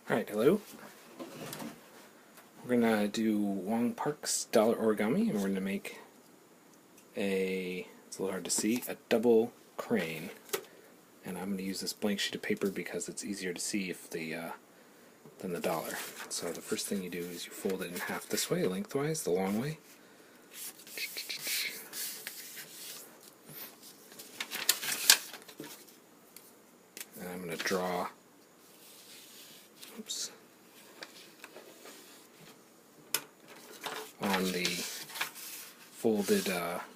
Alright, hello. We're going to do Wong Park's dollar origami, and we're going to make it's a little hard to see, a double crane. And I'm going to use this blank sheet of paper because it's easier to see than the dollar. So the first thing you do is you fold it in half this way, lengthwise, the long way. And I'm going to draw, on the folded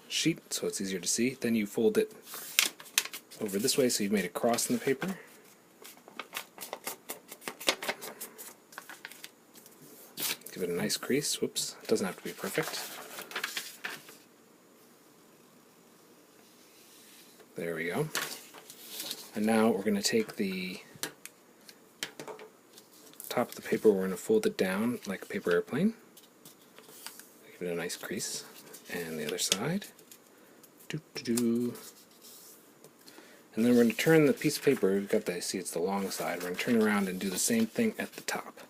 sheet so it's easier to see. Then you fold it over this way so you've made a cross in the paper. Give it a nice crease. Whoops, it doesn't have to be perfect. There we go. And now we're going to take the top of the paper, we're going to fold it down like a paper airplane. Give it a nice crease. And the other side. And then we're going to turn the piece of paper, we've got the, see it's the long side, we're going to turn around and do the same thing at the top.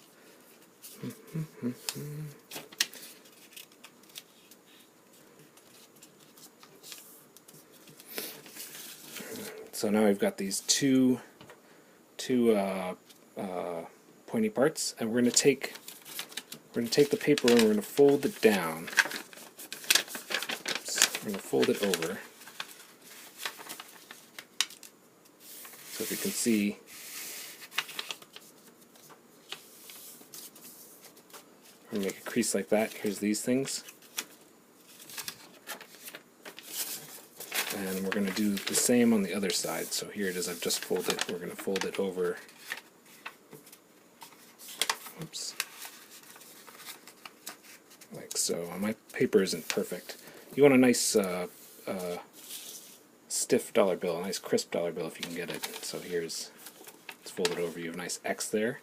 So now we've got these two pointy parts, and we're going to take the paper and we're going to fold it down. We're going to fold it over. So if you can see, we're going to make a crease like that. Here's these things. And we're going to do the same on the other side. So here it is, I've just folded it. We're going to fold it over. Oops. Like so. My paper isn't perfect. You want a nice stiff dollar bill, a nice crisp dollar bill if you can get it. So it's folded over. You have a nice X there.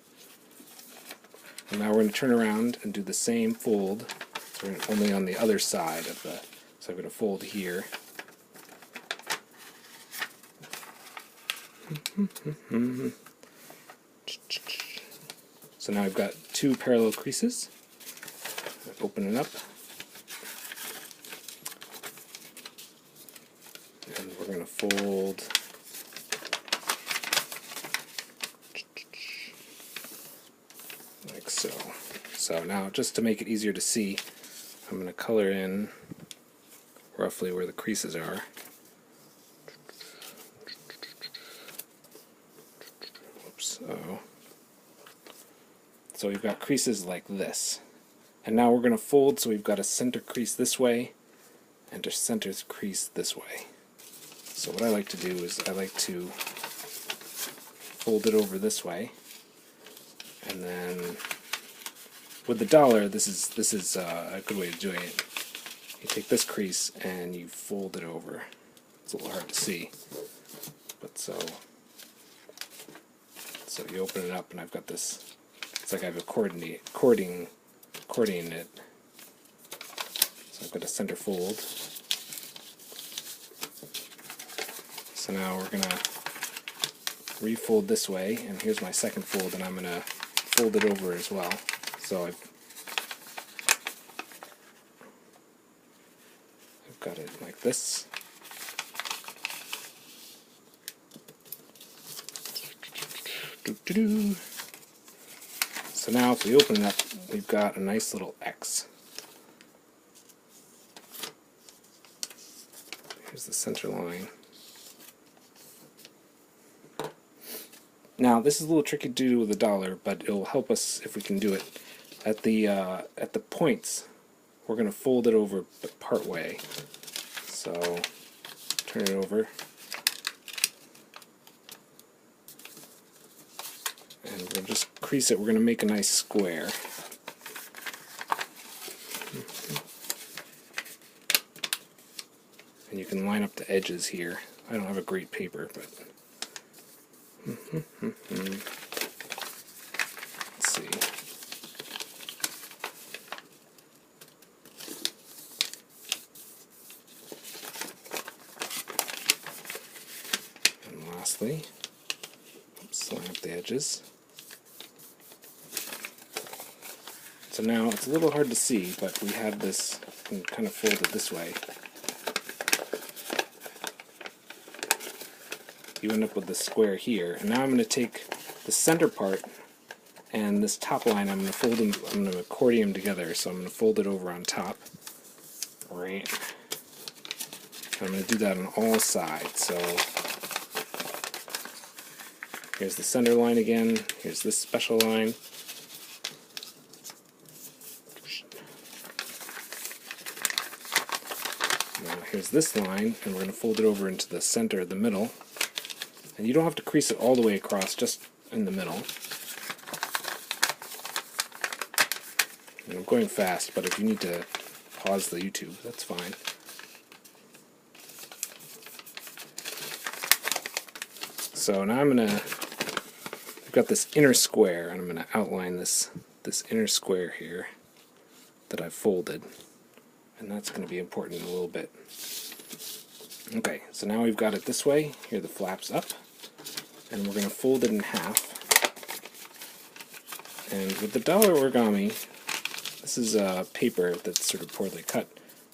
And now we're going to turn around and do the same fold. So we're only on the other side of the. So I'm going to fold here. So now I've got two parallel creases. Open it up. And we're going to fold like so. So now, just to make it easier to see, I'm going to color in roughly where the creases are. So we've got creases like this. And now we're going to fold, so we've got a center crease this way and a center crease this way. So what I like to do is I like to fold it over this way, and then with the dollar, this is a good way of doing it. You take this crease and you fold it over. It's a little hard to see, but so you open it up, and I've got this. It's like I have a accordion it. So I've got a center fold. So now we're gonna refold this way, and here's my second fold, and I'm gonna fold it over as well. So I've got it like this. So now if we open it up, we've got a nice little X. Here's the center line. Now this is a little tricky to do with a dollar, but it'll help us if we can do it. At the points, we're going to fold it over part way. So turn it over. And we'll just crease it. We're going to make a nice square. And you can line up the edges here. I don't have a great paper, but let's see. And lastly, line up the edges. So now it's a little hard to see, but we have this kind of folded this way. You end up with this square here, and now I'm going to take the center part and this top line. I'm going to fold them. I'm going to accordion them together. So I'm going to fold it over on top. Right. I'm going to do that on all sides. So here's the center line again. Here's this special line. Now here's this line, and we're going to fold it over into the center, the middle. And you don't have to crease it all the way across, just in the middle. And I'm going fast, but if you need to pause the YouTube, that's fine. So now I've got this inner square, and I'm going to outline this inner square here that I've folded. And that's going to be important in a little bit. Okay, so now we've got it this way. Here are the flaps up. And we're going to fold it in half. And with the dollar origami, this is paper that's sort of poorly cut,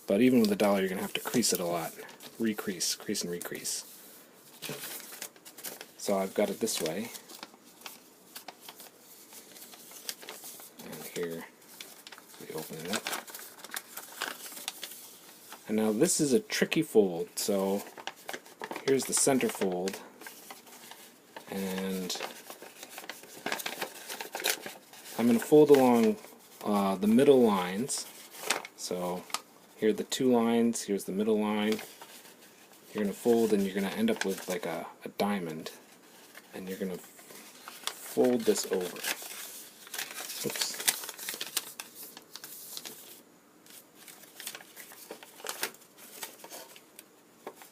but even with the dollar you're going to have to crease it a lot. Recrease, crease and recrease. So I've got it this way. And here, we open it up. And now this is a tricky fold, so here's the center fold. And I'm going to fold along the middle lines. So here are the two lines, here's the middle line. You're going to fold and you're going to end up with like a diamond. And you're going to fold this over. Oops.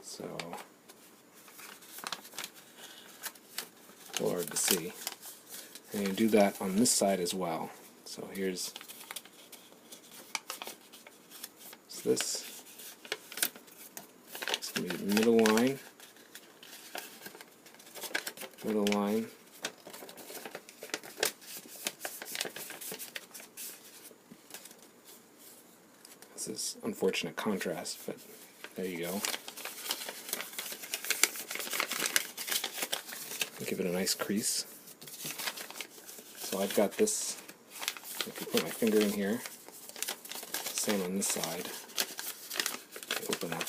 So, a little hard to see. And you do that on this side as well. So here's this. It's going to be the middle line. Middle line. This is unfortunate contrast, but there you go. Give it a nice crease. So I've got this, I can put my finger in here, same on this side, open up.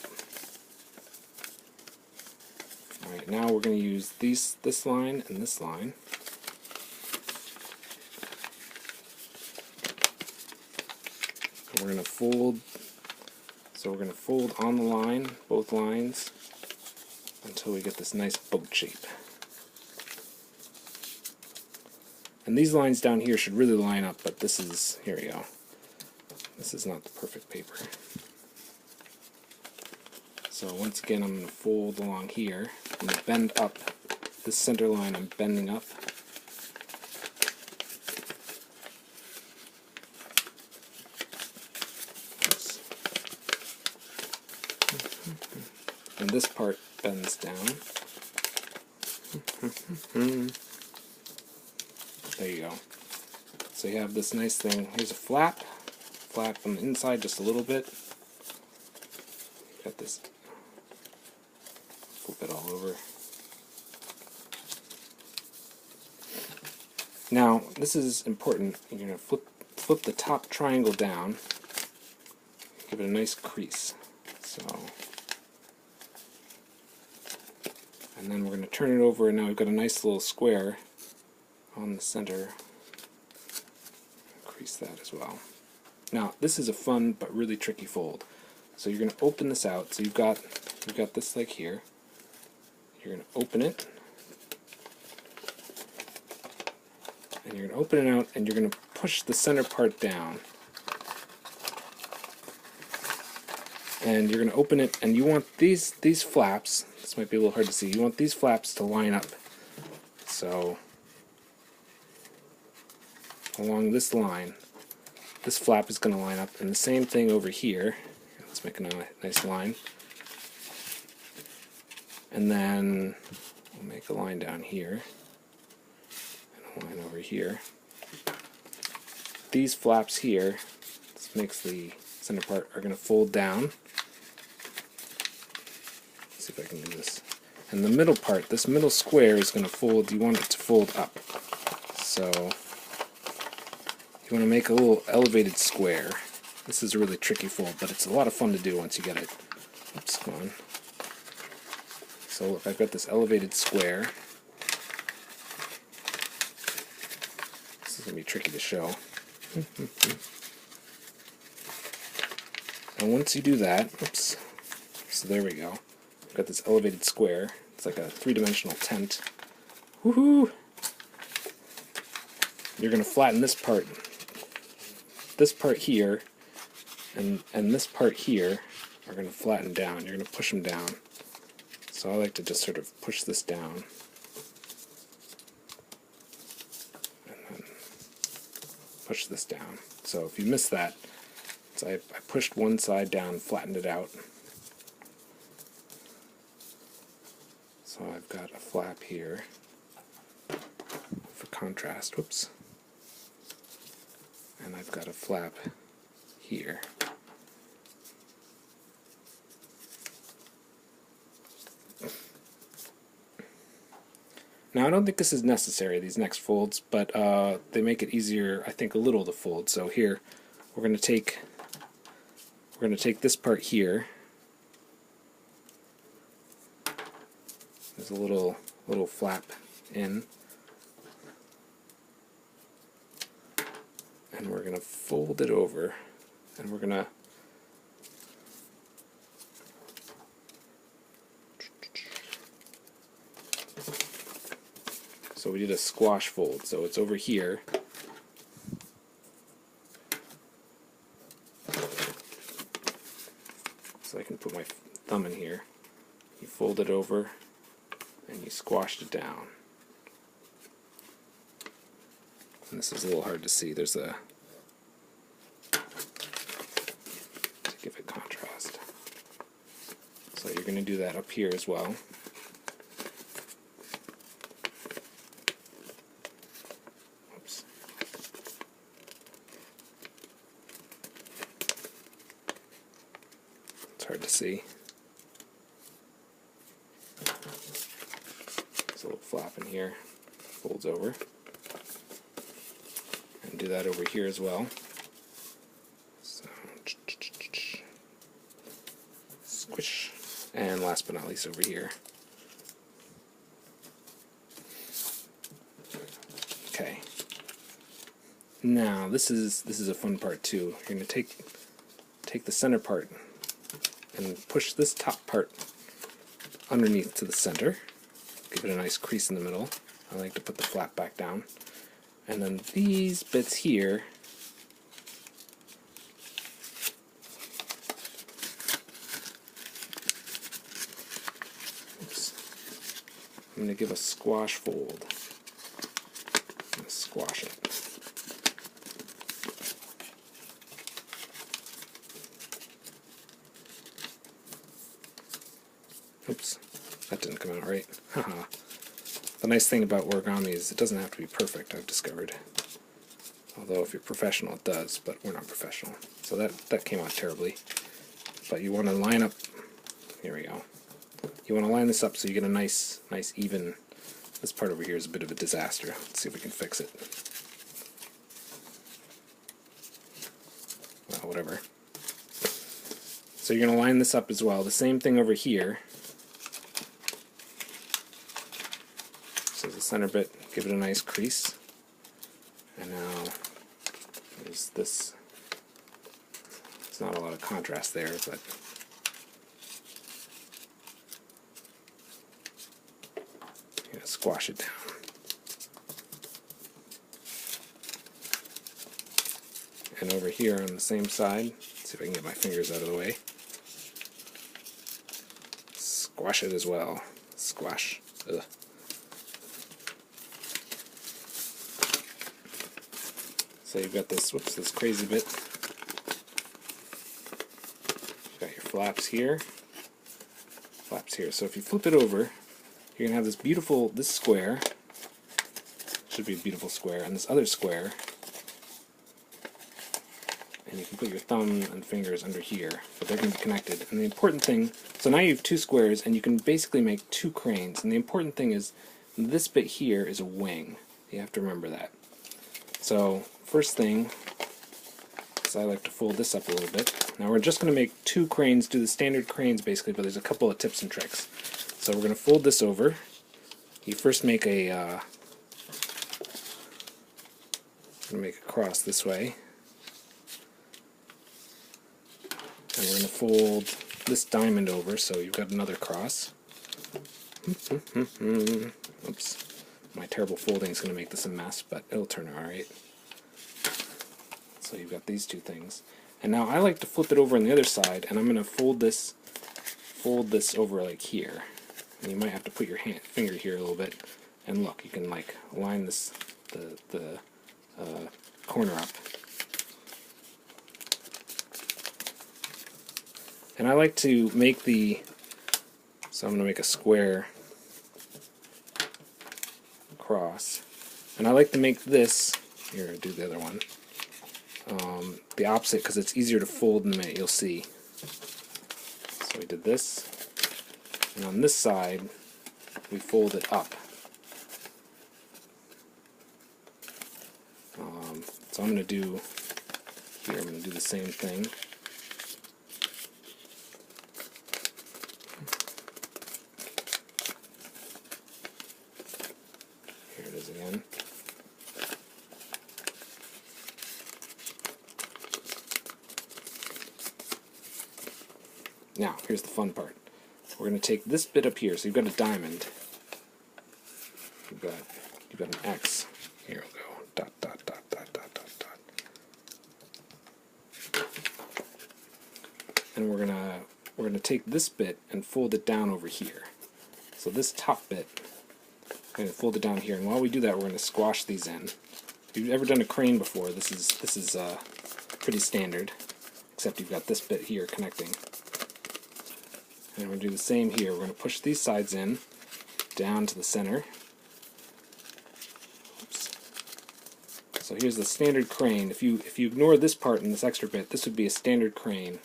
Alright, now we're going to use this line and this line. And we're going to fold, so we're going to fold on the line, both lines, until we get this nice boat shape. And these lines down here should really line up, but this is, here we go. This is not the perfect paper. So once again, I'm going to fold along here. I'm going to bend up this center line. I'm bending up. Oops. And this part bends down. There you go. So you have this nice thing. Here's a flap on the inside just a little bit. Got this. Flip it all over. Now this is important. You're going to flip the top triangle down. Give it a nice crease. So, and then we're going to turn it over, and now we've got a nice little square on the center. Crease that as well. Now this is a fun but really tricky fold. So you're going to open this out. So you've got this like here. You're going to open it, and you're going to open it out, and you're going to push the center part down. And you're going to open it, and you want these flaps. This might be a little hard to see. You want these flaps to line up. So along this line, this flap is going to line up, and the same thing over here. Let's make a nice line. And then we'll make a line down here, and a line over here. these flaps here, this makes the center part, are going to fold down. Let's see if I can do this. And the middle part, this middle square is going to fold, you want it to fold up. So you want to make a little elevated square. This is a really tricky fold, but it's a lot of fun to do once you get it. Oops, come on. So look, I've got this elevated square. This is going to be tricky to show. And once you do that, oops, so there we go. I've got this elevated square. It's like a three-dimensional tent. Woohoo! You're going to flatten this part here, and this part here are going to flatten down. You're going to push them down. So I like to just sort of push this down. And then push this down. So if you miss that, so I pushed one side down, flattened it out. So I've got a flap here for contrast. Whoops. And I've got a flap here. Now I don't think this is necessary, these next folds, but they make it easier, I think, a little to fold. So here, we're going to take this part here. There's a little flap in, and we're going to fold it over, and we're going to so we did a squash fold, so it's over here. So I can put my thumb in here. You fold it over and you squashed it down. And this is a little hard to see. There's a to give it contrast. So you're going to do that up here as well. Oops. It's hard to see. There's a little flap in here. Folds over. And do that over here as well. So, squish. And last but not least over here. Okay. Now this is a fun part too. You're going to take the center part and push this top part underneath to the center. Give it a nice crease in the middle. I like to put the flap back down. And then these bits here, oops, I'm going to give a squash fold. I'm going to squash it. Oops, that didn't come out right. Haha. The nice thing about origami is it doesn't have to be perfect, I've discovered. Although if you're professional it does, but we're not professional. So that came out terribly. But you want to line up, here we go. You want to line this up so you get a nice even, this part over here is a bit of a disaster. Let's see if we can fix it. Well, whatever. So you're going to line this up as well. The same thing over here. So the center bit, give it a nice crease. And now there's this. There's not a lot of contrast there, but you're going to squash it down. And over here on the same side, let's see if I can get my fingers out of the way. Squash it as well. Squash. Ugh. So you've got this, whoops, this crazy bit. You've got your flaps here, flaps here. So if you flip it over, you're going to have this beautiful, this square, should be a beautiful square, and this other square and you can put your thumb and fingers under here, but they're going to be connected. And the important thing, so now you have two squares, and you can basically make two cranes, and the important thing is this bit here is a wing. You have to remember that. So first thing is I like to fold this up a little bit. Now we're just going to make two cranes, do the standard cranes basically, but there's a couple of tips and tricks. So we're going to fold this over. You first make a cross this way, and we're going to fold this diamond over, so you've got another cross. Oops, my terrible folding is going to make this a mess, but it'll turn out alright. So you've got these two things. And now I like to flip it over on the other side, and I'm going to fold this over like here. And you might have to put your finger here a little bit, and look, you can like line this the corner up. And I like to make so I'm going to make a square cross, and I like to make this, here I'll do the other one, the opposite, because it's easier to fold in a minute, you'll see. So we did this, and on this side we fold it up. So I'm going to do here, I'm going to do the same thing. Here it is again. Now, here's the fun part. We're going to take this bit up here, so you've got a diamond. You've got an X. Here we go. Dot, dot, dot, dot, dot, dot, dot. And we're gonna take this bit and fold it down over here. So this top bit, we're gonna fold it down here, and while we do that, we're gonna squash these in. If you've ever done a crane before, this is pretty standard, except you've got this bit here connecting. And we're going to do the same here. We're going to push these sides in, down to the center. Oops. So here's the standard crane. If you ignore this part and this extra bit, this would be a standard crane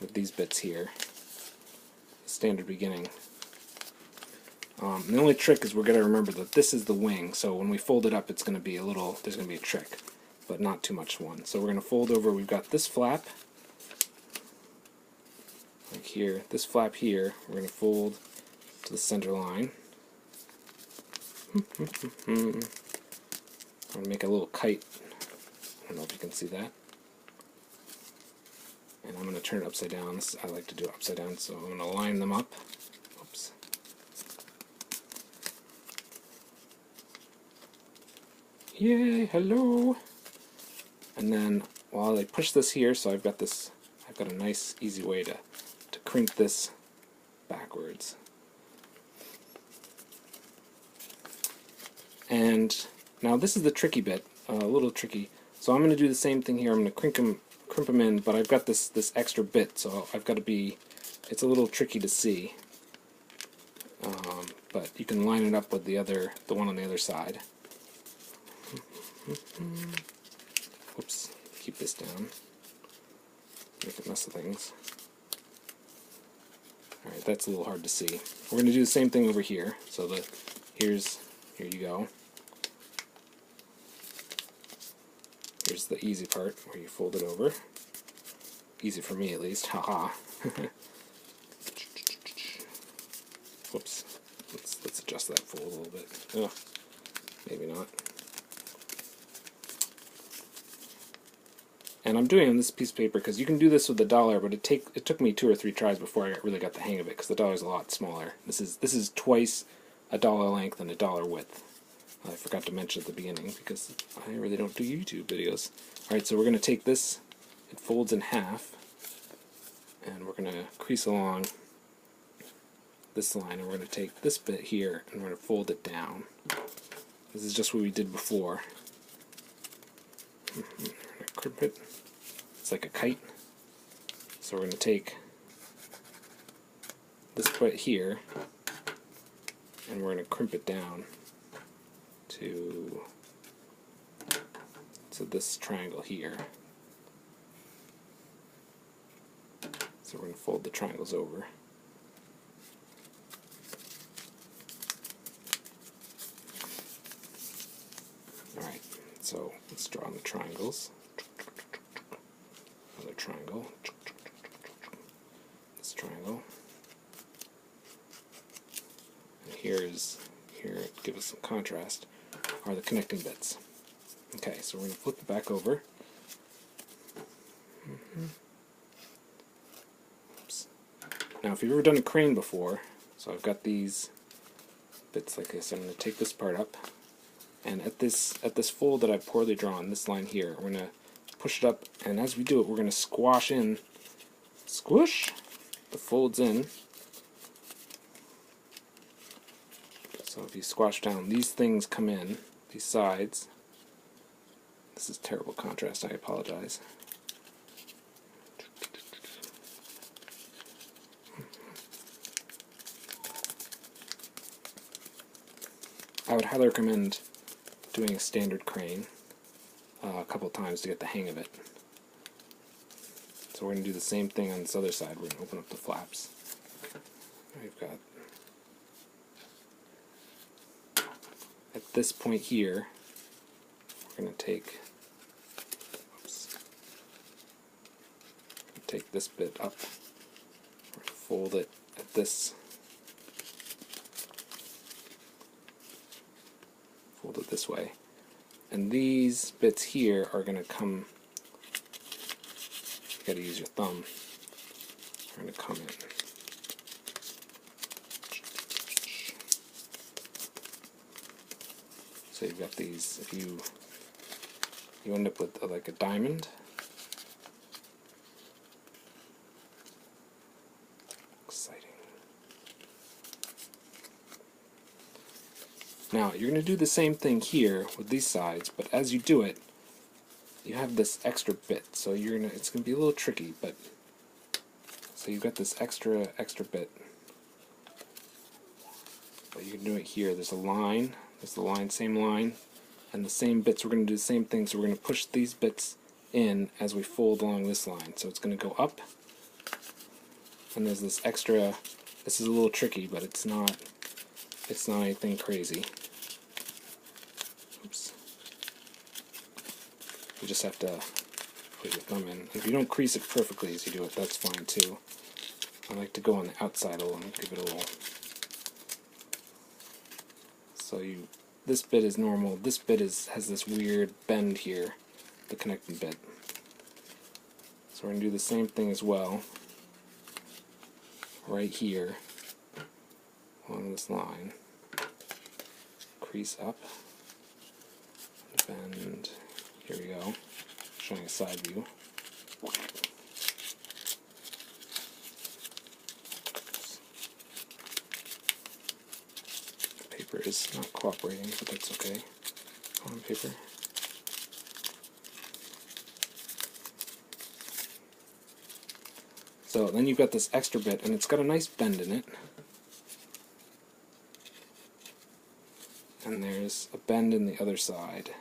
with these bits here. Standard beginning. The only trick is we're going to remember that this is the wing, so when we fold it up, it's going to be there's going to be a trick, but not too much one. So we're going to fold over, we've got this flap, like here, this flap here, we're going to fold to the center line. I'm going to make a little kite. I don't know if you can see that. And I'm going to turn it upside down. I like to do it upside down, so I'm going to line them up. Oops. Yay, hello! And then while I push this here, so I've got a nice easy way to crimp this backwards. And now this is the tricky bit, a little tricky. So I'm going to do the same thing here. I'm going to crimp them in, but I've got this extra bit, so I've got to be, it's a little tricky to see. But you can line it up with the one on the other side. Oops, keep this down. Make a mess of things. Alright, that's a little hard to see. We're going to do the same thing over here. So here you go. Here's the easy part where you fold it over. Easy for me at least, haha. Whoops. Let's adjust that fold a little bit. Oh, maybe not. And I'm doing it on this piece of paper because you can do this with the dollar, but it took me 2 or 3 tries before I really got the hang of it, because the dollar's a lot smaller. This is twice a dollar length and a dollar width. I forgot to mention at the beginning because I really don't do YouTube videos. Alright, so we're going to take this, it folds in half, and we're going to crease along this line, and we're going to take this bit here and we're going to fold it down. This is just what we did before. We're going to crimp it. It's like a kite. So we're going to take this bit here and we're going to crimp it down to this triangle here. So we're going to fold the triangles over. Alright, so let's draw the triangles. Another triangle. This triangle. And here, give us some contrast, are the connecting bits. Okay, so we're going to flip it back over. Oops. Now, if you've ever done a crane before, so I've got these bits like this. I'm going to take this part up, and at this fold that I've poorly drawn, this line here, we're going to push it up, and as we do it, we're going to squash in, squish the folds in. So if you squash down, these things come in, these sides. This is terrible contrast, I apologize. I would highly recommend doing a standard crane a couple times to get the hang of it. So we're going to do the same thing on this other side. We're going to open up the flaps. We've got, at this point here, we're going to take this bit up, we're going to fold it at this, fold it this way, and these bits here are going to come, you got to use your thumb, are going to come in. So you've got these, if you end up with like a diamond. Exciting. Now you're going to do the same thing here with these sides, but as you do it, you have this extra bit. So it's going to be a little tricky, but so you've got this extra bit. But you can do it here. There's a line. There's the line, same line, and the same bits. We're going to do the same thing. So we're going to push these bits in as we fold along this line. So it's going to go up, and there's this extra. This is a little tricky, but it's not anything crazy. Oops. You just have to put your thumb in. If you don't crease it perfectly as you do it, that's fine too. I like to go on the outside a little and give it a little. So this bit is normal. This bit has this weird bend here, the connecting bit. So we're going to do the same thing as well, right here, along this line. Crease up, bend, here we go, showing a side view. Paper is not cooperating, but that's okay. On paper. So then you've got this extra bit, and it's got a nice bend in it. And there's a bend in the other side.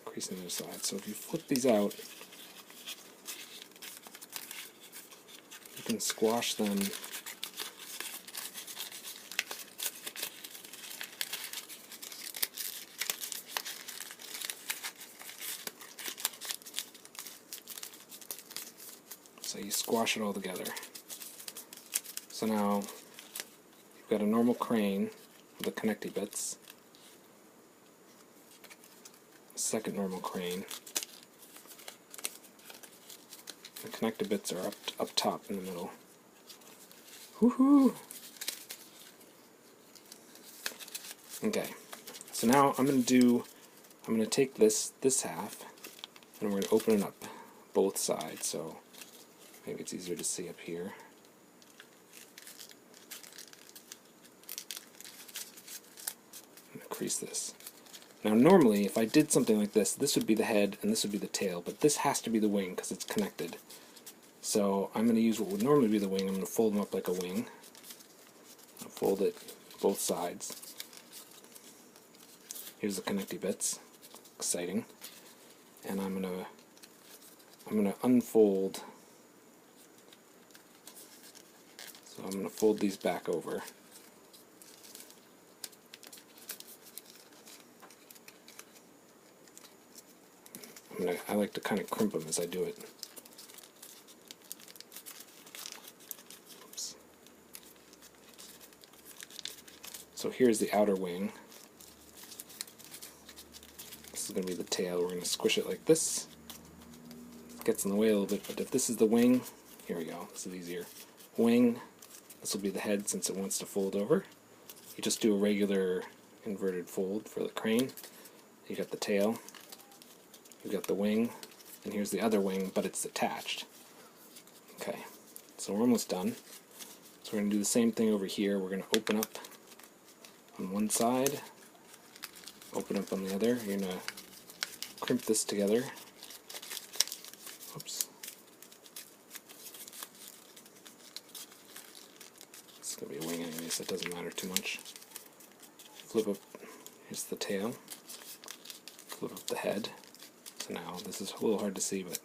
Crease on the other side. So if you flip these out, you can squash them. So you squash it all together. So now you've got a normal crane with the connecting bits. A second normal crane. The connected bits are up top in the middle. Woohoo! Okay. So now I'm going to take this half, and we're going to open it up both sides. So maybe it's easier to see up here. I'm going to crease this. Now normally, if I did something like this, this would be the head and this would be the tail, but this has to be the wing because it's connected. So I'm going to use what would normally be the wing. I'm going to fold them up like a wing. I'll fold it both sides. Here's the connecting bits. Exciting. And I'm going to unfold I'm going to fold these back over. I like to kind of crimp them as I do it. Oops. So here's the outer wing. This is going to be the tail. We're going to squish it like this. It gets in the way a little bit, but if this is the wing, here we go, this is easier. Wing, this will be the head since it wants to fold over. You just do a regular inverted fold for the crane. You got the tail, you got the wing, and here's the other wing, but it's attached. Okay, so we're almost done. So we're going to do the same thing over here. We're going to open up on one side, open up on the other. You're going to crimp this together. Oops. It's going to be a wing anyway, so it doesn't matter too much. Flip up, here's the tail. Flip up the head. So now, this is a little hard to see, but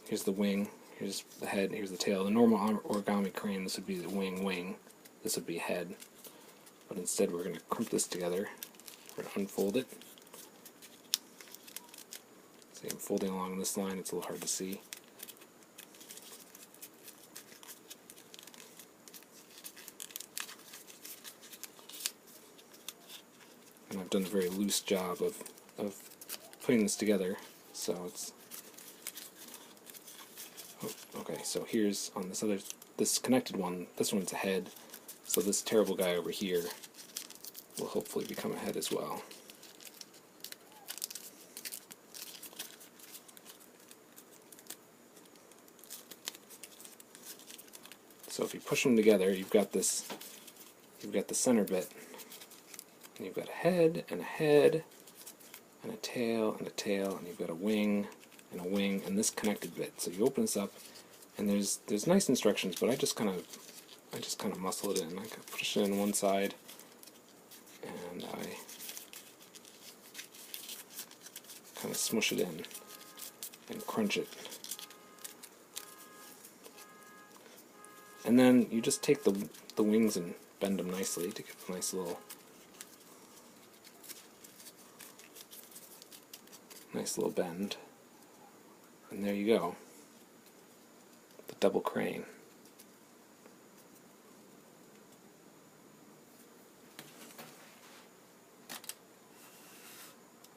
here's the wing, here's the head, here's the tail. The normal origami crane, this would be the wing, this would be head. But instead we're going to crimp this together. We're going to unfold it. See, I'm folding along this line, it's a little hard to see. And I've done a very loose job of putting this together, so it's... Oh, okay, so here's on this connected one, this one's a head, so this terrible guy over here will hopefully become a head as well. So if you push them together, you've got the center bit, and you've got a head, and a head, and a tail, and a tail, and you've got a wing, and this connected bit. So you open this up, and there's nice instructions, but I just kind of muscle it in. I push it in one side, and I kind of smush it in and crunch it. And then you just take the wings and bend them nicely to get a nice little bend. And there you go. The double crane.